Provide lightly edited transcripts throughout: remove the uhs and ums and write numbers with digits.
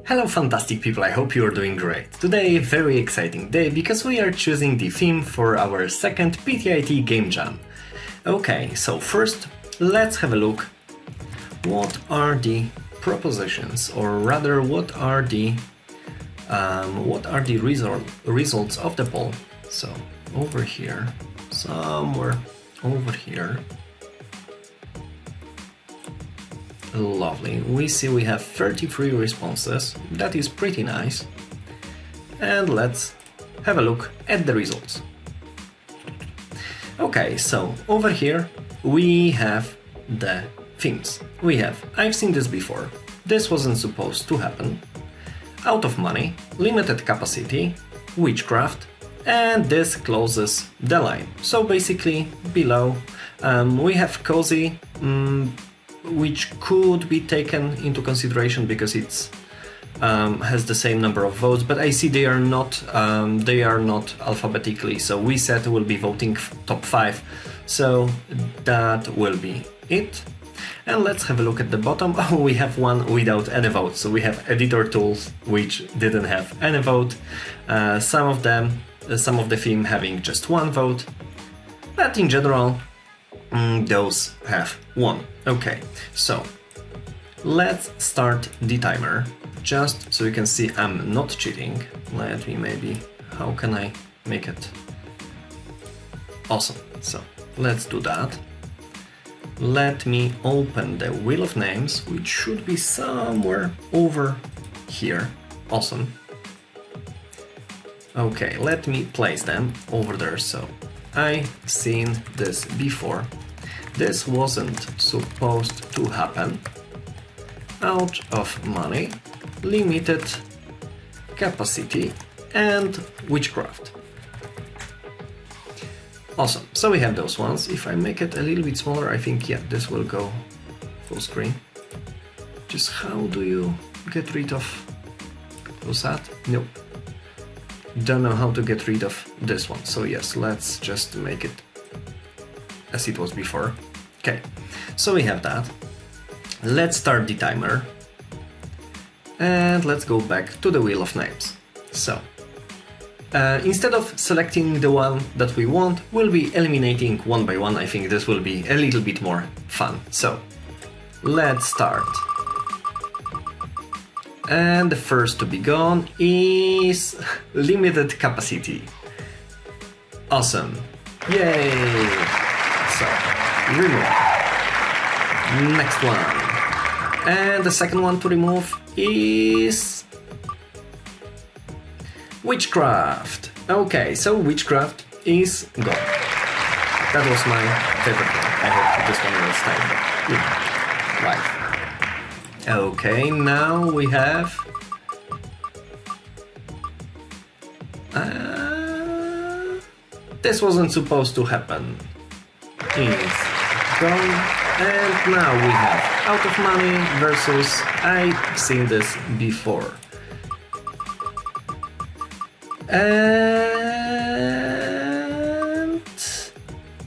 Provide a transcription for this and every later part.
Hello fantastic people, I hope you are doing great. Today very exciting day because we are choosing the theme for our second PitiIT game jam. Okay, so first let's have a look what are the propositions, or rather what are the results of the poll. So over here, somewhere over here. Lovely, we see we have 33 responses, that is pretty nice. And let's have a look at the results. Okay, so over here we have the themes. We have I've seen this before, this wasn't supposed to happen, out of money, limited capacity, witchcraft, and this closes the line. So basically below we have cozy, which could be taken into consideration because it's has the same number of votes, but I see they are not alphabetically, so we said we'll be voting top 5, so that will be it. And let's have a look at the bottom. Oh, we have one without any vote, so we have editor tools which didn't have any vote, some of the theme having just one vote, but in general those have one. Okay, so let's start the timer, just so you can see I'm not cheating. Let me maybe, how can I make it awesome? So let's do that. Let me open the wheel of names, which should be somewhere over here. Awesome. Okay, let me place them over there. So I've seen this before. This wasn't supposed to happen. Out of money, limited capacity, and witchcraft. Awesome, so we have those ones. If I make it a little bit smaller, I think, yeah, this will go full screen. Just how do you get rid of those that? Nope. Don't know how to get rid of this one. So yes, let's just make it as it was before. Okay, so we have that. Let's start the timer. And let's go back to the wheel of names. So instead of selecting the one that we want, we'll be eliminating one by one. I think this will be a little bit more fun. So let's start. And the first to be gone is limited capacity. Awesome. Yay! So, remove. Next one. And the second one to remove is witchcraft. Okay, so witchcraft is gone. That was my favorite one. I hope this one will stay. Right. Okay, now we have this wasn't supposed to happen. It's gone. And now we have out of money versus I've seen this before. And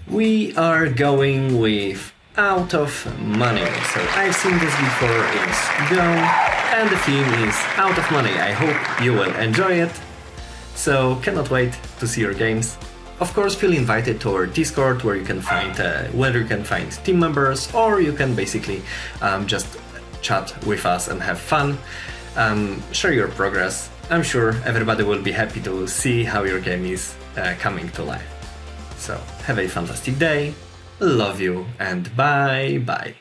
we are going with out of money. So I've seen this before, it's gone, and the theme is out of money. I hope you will enjoy it. So cannot wait to see your games. Of course, feel invited to our Discord, where you can find team members, or you can basically just chat with us and have fun. Share your progress. I'm sure everybody will be happy to see how your game is coming to life. So have a fantastic day. Love you and bye bye.